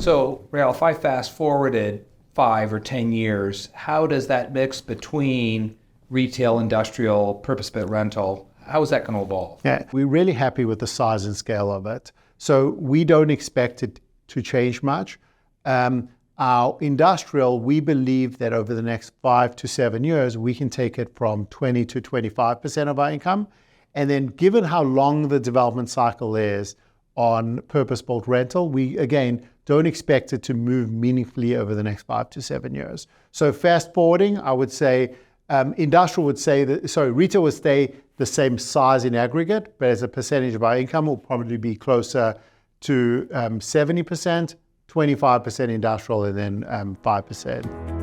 So, Rael, if I fast forwarded 5 or 10 years, how does that mix between retail, industrial, purpose-built rental, how is that going to evolve? Yeah, we're really happy with the size and scale of it. So we don't expect it to change much. Our industrial, we believe that over the next 5 to 7 years, we can take it from 20 to 25% of our income. And then given how long the development cycle is on purpose-built rental, we, again, don't expect it to move meaningfully over the next 5 to 7 years. So fast forwarding, I would say retail would stay the same size in aggregate, but as a percentage of our income will probably be closer to 70%, 25% industrial, and then 5%